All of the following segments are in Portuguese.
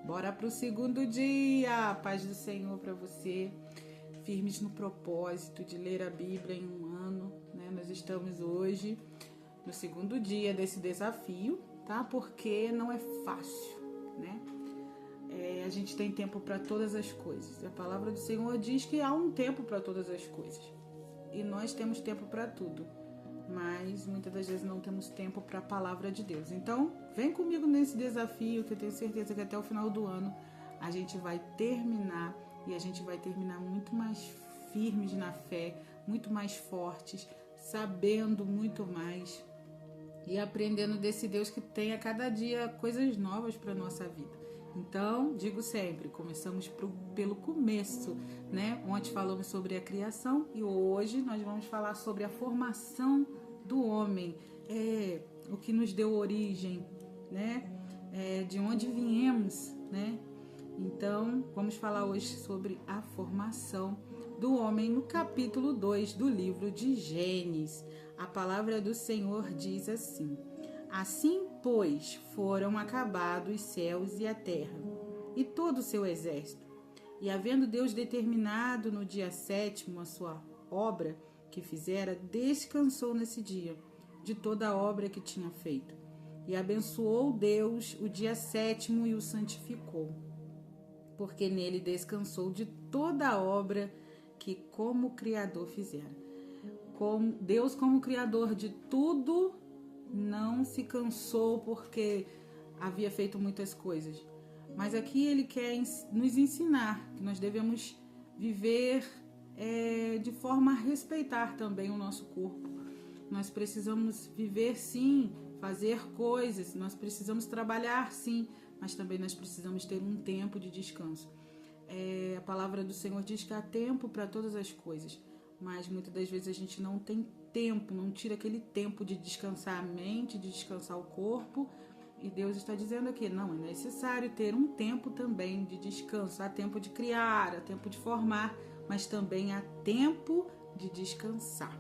Bora para o segundo dia. Paz do Senhor para você. Firmes no propósito de ler a Bíblia em um ano, né? Nós estamos hoje no segundo dia desse desafio, tá? Porque não é fácil, né? A gente tem tempo para todas as coisas. A palavra do Senhor diz que há um tempo para todas as coisas. E nós temos tempo para tudo. Mas muitas das vezes não temos tempo para a palavra de Deus. Então, vem comigo nesse desafio, que eu tenho certeza que até o final do ano a gente vai terminar, e a gente vai terminar muito mais firmes na fé, muito mais fortes, sabendo muito mais e aprendendo desse Deus que tem a cada dia coisas novas para a nossa vida. Então, digo sempre, começamos pelo começo, né? Ontem falamos sobre a criação e hoje nós vamos falar sobre a formação do homem, o que nos deu origem, né? De onde viemos, né? Então, vamos falar hoje sobre a formação do homem no capítulo 2 do livro de Gênesis. A palavra do Senhor diz assim: Assim, pois, foram acabados os céus e a terra, e todo o seu exército. E havendo Deus determinado no dia 7º a sua obra que fizera, descansou nesse dia de toda a obra que tinha feito. E abençoou Deus o dia 7º e o santificou, porque nele descansou de toda a obra que como Criador fizera. Deus, como Criador de tudo, não se cansou porque havia feito muitas coisas. Mas aqui ele quer nos ensinar que nós devemos viver de forma a respeitar também o nosso corpo. Nós precisamos viver sim, fazer coisas, nós precisamos trabalhar sim, mas também nós precisamos ter um tempo de descanso. A palavra do Senhor diz que há tempo para todas as coisas, mas muitas das vezes a gente não tem tempo, não tira aquele tempo de descansar a mente, de descansar o corpo. E Deus está dizendo aqui, não, é necessário ter um tempo também de descanso. Há tempo de criar, há tempo de formar, mas também há tempo de descansar.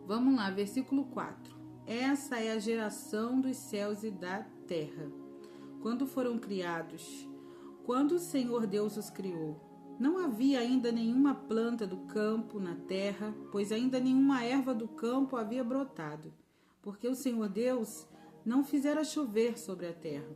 Vamos lá, versículo 4. Essa é a geração dos céus e da terra, quando foram criados, quando o Senhor Deus os criou. Não havia ainda nenhuma planta do campo na terra, pois ainda nenhuma erva do campo havia brotado, porque o Senhor Deus não fizera chover sobre a terra,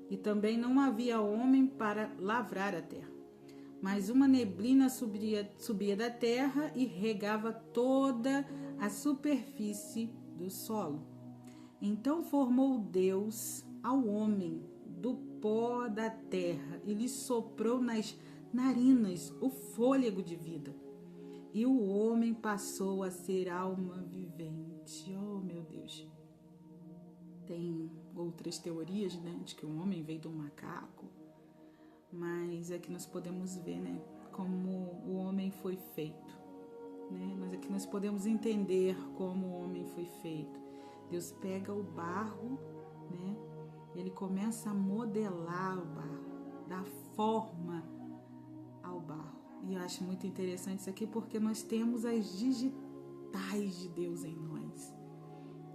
e também não havia homem para lavrar a terra. Mas uma neblina subia da terra e regava toda a superfície do solo. Então formou Deus ao homem do pó da terra e lhe soprou nas narinas o fôlego de vida. E o homem passou a ser alma vivente. Oh, meu Deus! Tem outras teorias, né, de que o homem veio de um macaco, mas aqui nós podemos ver, né, como o homem foi feito, né? Mas aqui nós podemos entender como o homem foi feito. Deus pega o barro, né? Ele começa a modelar o barro, dá forma ao barro. E eu acho muito interessante isso aqui porque nós temos as digitais de Deus em nós,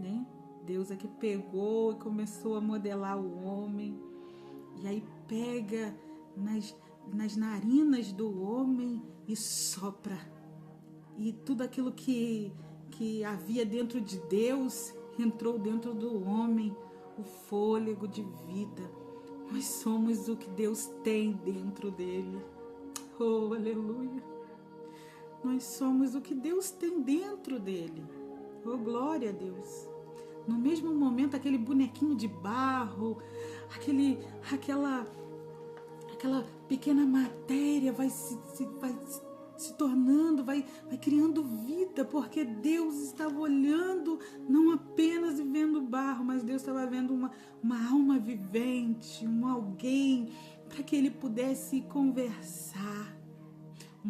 né? Deus aqui pegou e começou a modelar o homem, e aí pega nas narinas do homem e sopra. E tudo aquilo que havia dentro de Deus entrou dentro do homem, o fôlego de vida. Nós somos o que Deus tem dentro dele. Oh, aleluia! Nós somos o que Deus tem dentro dele. Oh, glória a Deus! No mesmo momento, aquele bonequinho de barro, aquela pequena matéria vai se tornando, vai criando vida, porque Deus estava olhando, não apenas vendo barro, mas Deus estava vendo uma alma vivente, alguém para que ele pudesse conversar,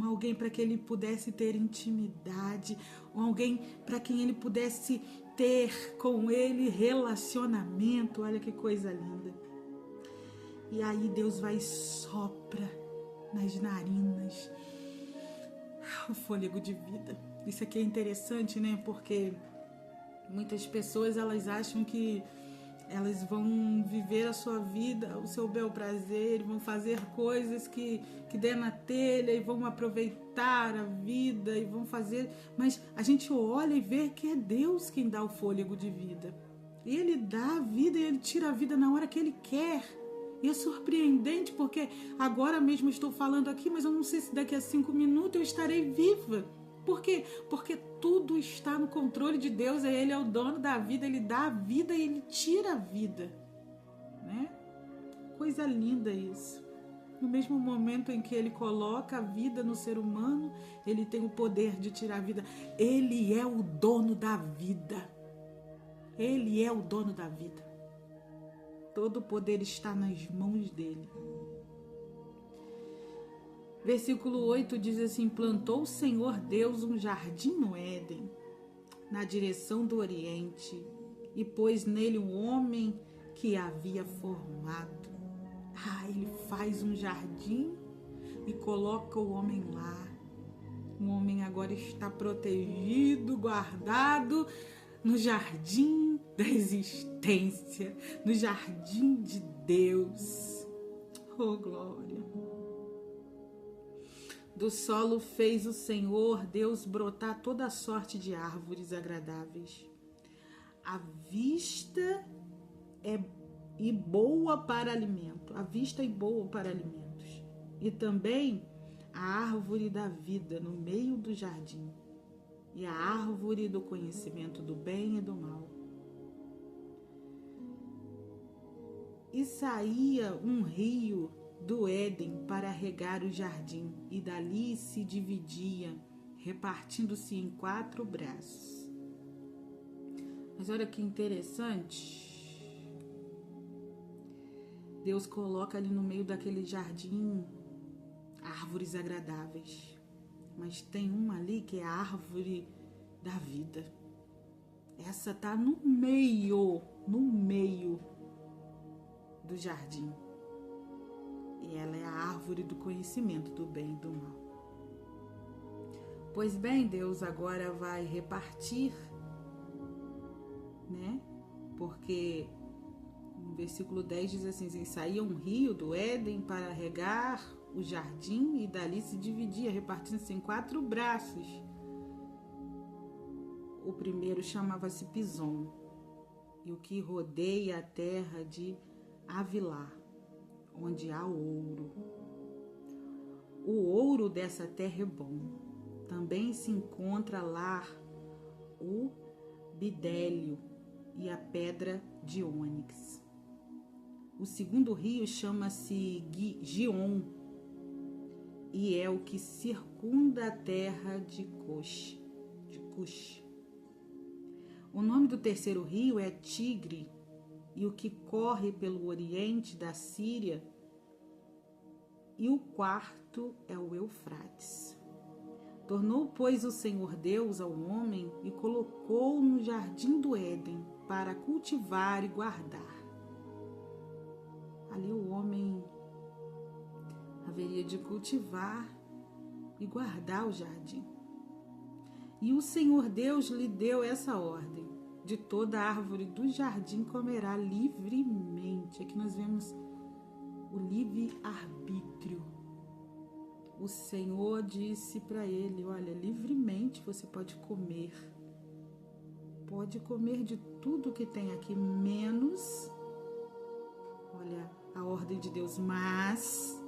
alguém para que ele pudesse ter intimidade, alguém para quem ele pudesse ter com ele relacionamento. Olha que coisa linda. E aí Deus vai e sopra nas narinas o fôlego de vida. Isso aqui é interessante, né? Porque muitas pessoas elas acham que Elas vão viver a sua vida, o seu bel prazer, vão fazer coisas que der na telha e vão aproveitar a vida e vão fazer. Mas a gente olha e vê que é Deus quem dá o fôlego de vida. Ele dá a vida e Ele tira a vida na hora que Ele quer. E é surpreendente porque agora mesmo estou falando aqui, mas eu não sei se daqui a 5 minutos eu estarei viva. Por quê? Porque tudo está no controle de Deus. Ele é o dono da vida, Ele dá a vida e Ele tira a vida. Né? Coisa linda isso. No mesmo momento em que Ele coloca a vida no ser humano, Ele tem o poder de tirar a vida. Ele é o dono da vida. Ele é o dono da vida. Todo o poder está nas mãos dele. Versículo 8 diz assim: plantou o Senhor Deus um jardim no Éden, na direção do Oriente, e pôs nele um homem que havia formado. Ele faz um jardim e coloca o homem lá. O homem agora está protegido, guardado no jardim da existência, no jardim de Deus. Oh, glória! Do solo fez o Senhor Deus brotar toda sorte de árvores agradáveis. A vista e boa para alimento. A vista e boa para alimentos. E também a árvore da vida no meio do jardim. E a árvore do conhecimento do bem e do mal. E saía um rio do Éden para regar o jardim, e dali se dividia, repartindo-se em 4 braços. Mas olha que interessante. Deus coloca ali no meio daquele jardim árvores agradáveis. Mas tem uma ali que é a árvore da vida. Essa tá no meio do jardim. E ela é a árvore do conhecimento do bem e do mal. Pois bem, Deus agora vai repartir, né? Porque no versículo 10 diz assim: e saía um rio do Éden para regar o jardim, e dali se dividia, repartindo-se em 4 braços. O primeiro chamava-se Pison, e o que rodeia a terra de Havilá, onde há ouro. O ouro dessa terra é bom. Também se encontra lá o bidélio e a pedra de ônix. O segundo rio chama-se Gion, e é o que circunda a terra de Cush. O nome do terceiro rio é Tigre, e o que corre pelo oriente da Síria, e o quarto é o Eufrates. Tornou, pois, o Senhor Deus ao homem e colocou no jardim do Éden para cultivar e guardar. Ali o homem haveria de cultivar e guardar o jardim. E o Senhor Deus lhe deu essa ordem: de toda árvore do jardim comerá livremente. Aqui nós vemos o livre-arbítrio. O Senhor disse para ele: olha, livremente você pode comer. Pode comer de tudo que tem aqui, menos, olha, a ordem de Deus, mas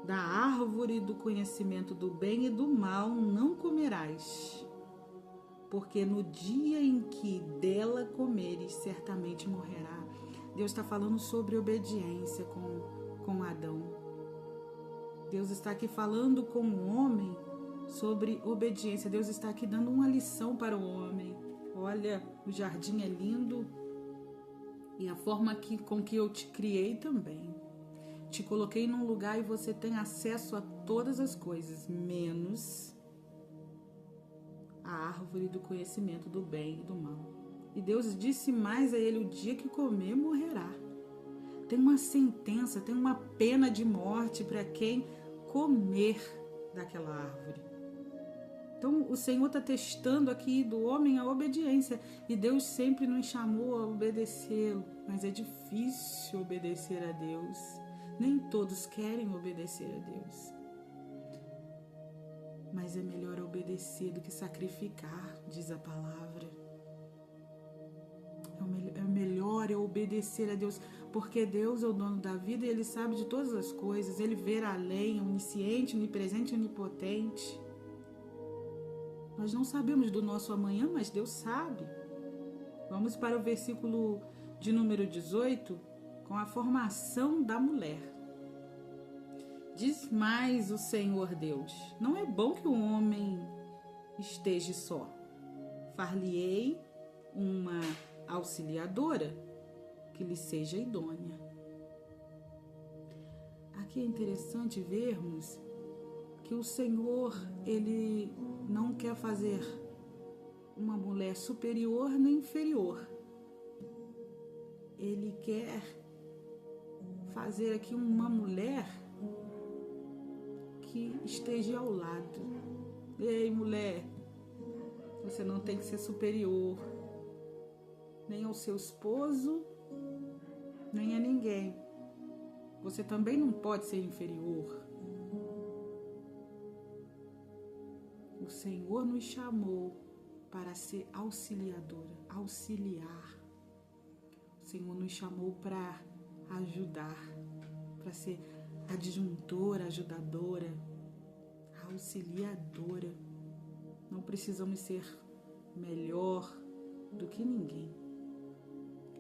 da árvore do conhecimento do bem e do mal não comerás, porque no dia em que dela comeres, certamente morrerá. Deus está falando sobre obediência com Adão. Deus está aqui falando com o homem sobre obediência. Deus está aqui dando uma lição para o homem. Olha, o jardim é lindo e a forma com que eu te criei também. Te coloquei num lugar e você tem acesso a todas as coisas, menos a árvore do conhecimento do bem e do mal. E Deus disse mais a ele: o dia que comer, morrerá. Tem uma sentença, tem uma pena de morte para quem comer daquela árvore. Então, o Senhor está testando aqui do homem a obediência. E Deus sempre nos chamou a obedecê-lo. Mas é difícil obedecer a Deus. Nem todos querem obedecer a Deus. Mas é melhor obedecer do que sacrificar, diz a palavra. É melhor obedecer a Deus, porque Deus é o dono da vida e Ele sabe de todas as coisas. Ele vê além, onisciente, onipresente e onipotente. Nós não sabemos do nosso amanhã, mas Deus sabe. Vamos para o versículo de número 18, com a formação da mulher. Diz mais o Senhor Deus: não é bom que o homem esteja só. Far-lhe-ei uma auxiliadora que lhe seja idônea. Aqui é interessante vermos que o Senhor, Ele não quer fazer uma mulher superior nem inferior. Ele quer fazer aqui uma mulher que esteja ao lado. Ei, mulher, você não tem que ser superior, nem ao seu esposo, nem a ninguém. Você também não pode ser inferior. O Senhor nos chamou para ser auxiliadora, auxiliar. O Senhor nos chamou para ajudar, para ser adjuntora, ajudadora, auxiliadora. Não precisamos ser melhor do que ninguém.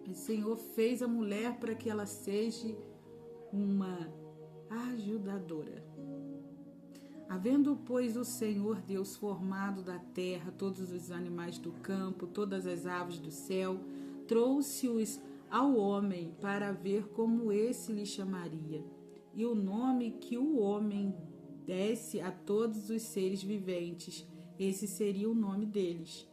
O Senhor fez a mulher para que ela seja uma ajudadora. Havendo, pois, o Senhor Deus formado da terra todos os animais do campo, todas as aves do céu, trouxe-os ao homem para ver como esse lhe chamaria. E o nome que o homem desse a todos os seres viventes, esse seria o nome deles.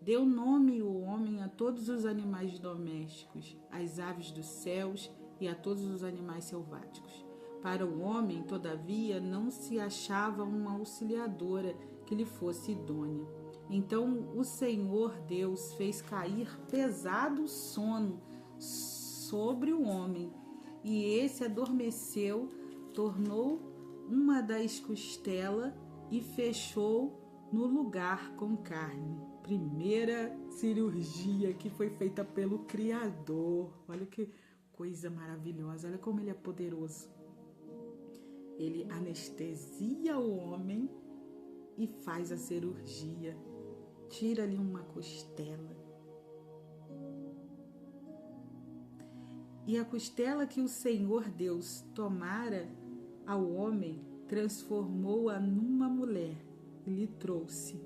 Deu nome o homem a todos os animais domésticos, às aves dos céus e a todos os animais selváticos. Para o homem, todavia, não se achava uma auxiliadora que lhe fosse idônea. Então o Senhor Deus fez cair pesado sono sobre o homem, e esse adormeceu, tornou uma das costelas e fechou no lugar com carne. Primeira cirurgia que foi feita pelo Criador. Olha que coisa maravilhosa, olha como Ele é poderoso. Ele anestesia o homem e faz a cirurgia. Tira-lhe uma costela. E a costela que o Senhor Deus tomara ao homem, transformou-a numa mulher e lhe trouxe.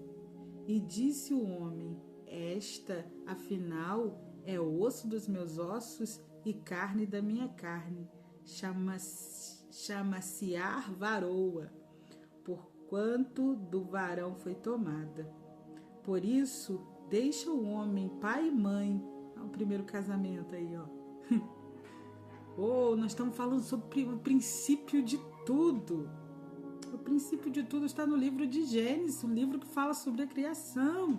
E disse o homem: esta, afinal, é osso dos meus ossos e carne da minha carne. Chama-se-á varoa, porquanto do varão foi tomada. Por isso, deixa o homem pai e mãe. O primeiro casamento aí, ó. Nós estamos falando sobre o princípio de tudo. O princípio de tudo está no livro de Gênesis, um livro que fala sobre a criação.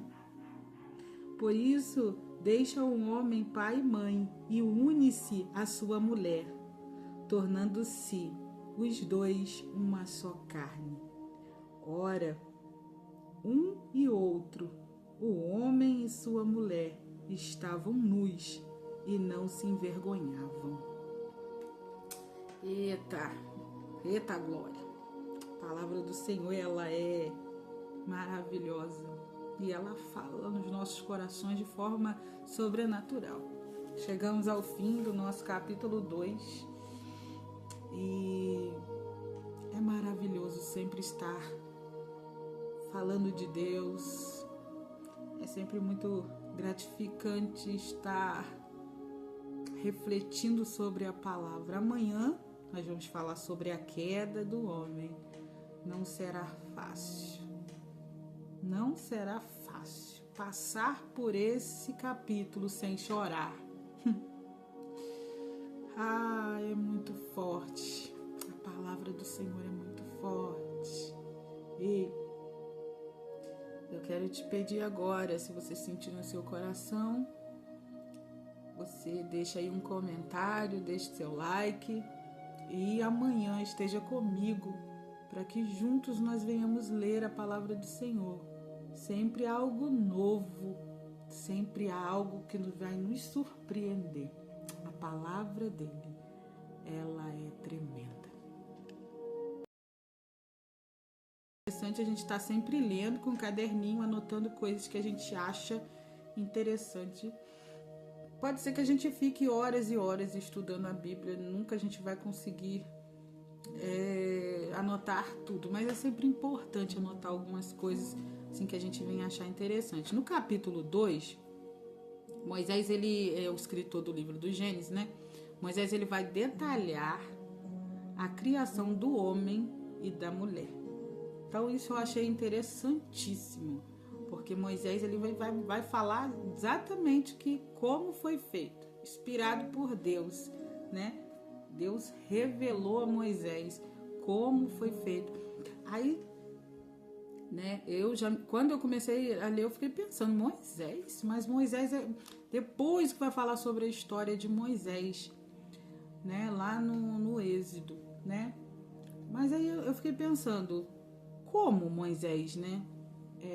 Por isso, deixa o homem pai e mãe e une-se à sua mulher, tornando-se os dois uma só carne. Ora, um e outro, o homem e sua mulher, estavam nus e não se envergonhavam. Eita glória! A palavra do Senhor, ela é maravilhosa e ela fala nos nossos corações de forma sobrenatural. Chegamos ao fim do nosso capítulo 2 e é maravilhoso sempre estar falando de Deus. É sempre muito gratificante estar refletindo sobre a palavra. Amanhã nós vamos falar sobre a queda do homem. Não será fácil. Não será fácil passar por esse capítulo sem chorar. É muito forte. A palavra do Senhor é muito forte. E te pedir agora, se você sentir no seu coração, você deixa aí um comentário, deixa seu like e amanhã esteja comigo para que juntos nós venhamos ler a palavra do Senhor. Sempre algo novo, sempre algo que vai nos surpreender. A palavra dele, ela é tremenda. É interessante a gente estar sempre lendo com um caderninho, anotando coisas que a gente acha interessante. Pode ser que a gente fique horas e horas estudando a Bíblia, nunca a gente vai conseguir anotar tudo, mas é sempre importante anotar algumas coisas assim, que a gente vem achar interessante. No capítulo 2, Moisés, ele é o escritor do livro do Gênesis, né? Moisés, ele vai detalhar a criação do homem e da mulher. Então, isso eu achei interessantíssimo, porque Moisés, ele vai falar exatamente como foi feito, inspirado por Deus, né? Deus revelou a Moisés como foi feito. Aí, né, quando eu comecei a ler, eu fiquei pensando, mas Moisés depois que vai falar sobre a história de Moisés, né, lá no Êxodo, né? Mas aí eu fiquei pensando, como Moisés, né,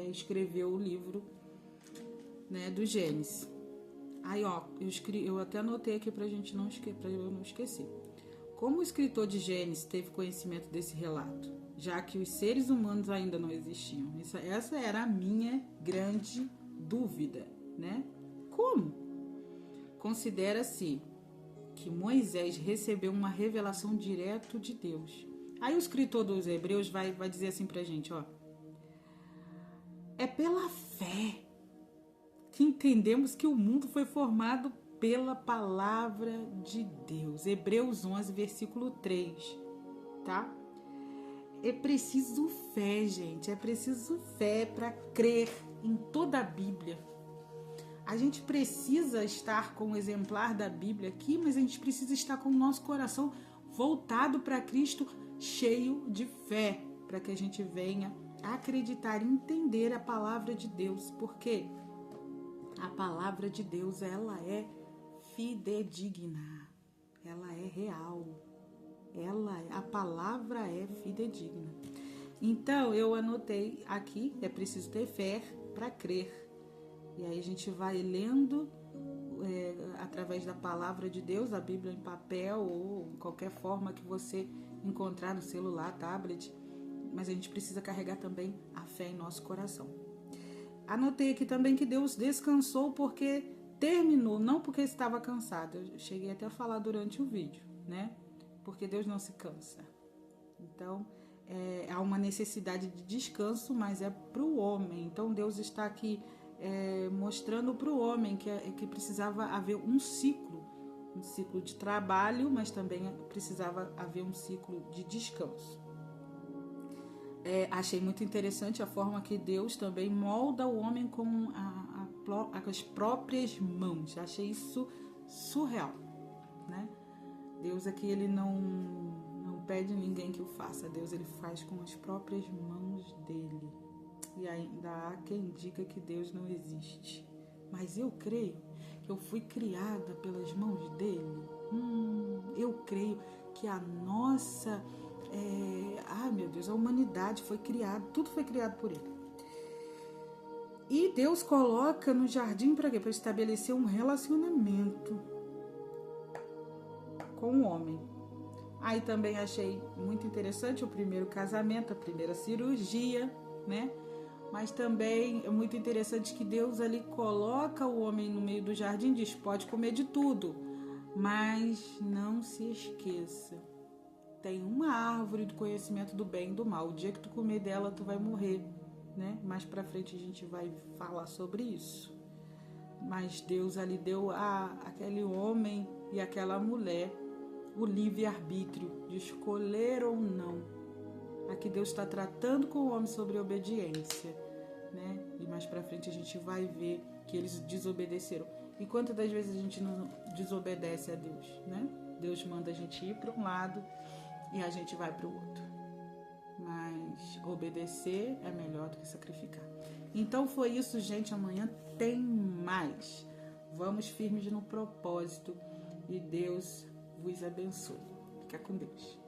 escreveu o livro, né, do Gênesis. Aí, ó, eu até anotei aqui pra eu não esquecer. Como o escritor de Gênesis teve conhecimento desse relato, já que os seres humanos ainda não existiam? Essa era a minha grande dúvida, né? Como? Considera-se que Moisés recebeu uma revelação direto de Deus. Aí o escritor dos Hebreus vai dizer assim pra gente, ó. É pela fé que entendemos que o mundo foi formado pela palavra de Deus. Hebreus 11, versículo 3, tá? É preciso fé, gente. É preciso fé para crer em toda a Bíblia. A gente precisa estar com o exemplar da Bíblia aqui, mas a gente precisa estar com o nosso coração voltado para Cristo, cheio de fé, para que a gente venha acreditar e entender a palavra de Deus, porque a palavra de Deus, ela é fidedigna, ela é real, a palavra é fidedigna. Então, eu anotei aqui, é preciso ter fé para crer. E aí a gente vai lendo através da palavra de Deus, a Bíblia em papel ou qualquer forma que você encontrar no celular, tablet, mas a gente precisa carregar também a fé em nosso coração. Anotei aqui também que Deus descansou porque terminou, não porque estava cansado. Eu cheguei até a falar durante o vídeo, né? Porque Deus não se cansa. Então, há uma necessidade de descanso, mas é para o homem. Então, Deus está aqui mostrando para o homem que precisava haver um ciclo de trabalho, mas também precisava haver um ciclo de descanso. Achei muito interessante a forma que Deus também molda o homem com as próprias mãos. Achei isso surreal, né? Deus aqui, ele não pede ninguém que o faça. Deus, ele faz com as próprias mãos dele. E ainda há quem diga que Deus não existe. Mas eu creio que eu fui criada pelas mãos dele. Eu creio que a nossa... meu Deus, a humanidade foi criada, tudo foi criado por ele. E Deus coloca no jardim para quê? Para estabelecer um relacionamento com o homem. Aí também achei muito interessante o primeiro casamento, a primeira cirurgia, né? Mas também é muito interessante que Deus ali coloca o homem no meio do jardim e diz, pode comer de tudo, mas não se esqueça, tem uma árvore do conhecimento do bem e do mal. O dia que tu comer dela, tu vai morrer, né? Mais pra frente a gente vai falar sobre isso. Mas Deus ali deu àquele homem e àquela mulher o livre-arbítrio de escolher ou não. Aqui Deus está tratando com o homem sobre obediência, né? E mais pra frente a gente vai ver que eles desobedeceram. E quantas das vezes a gente não desobedece a Deus, né? Deus manda a gente ir para um lado e a gente vai para o outro. mas obedecer é melhor do que sacrificar. Então foi isso, gente. Amanhã tem mais. Vamos firmes no propósito e Deus vos abençoe. Fica com Deus.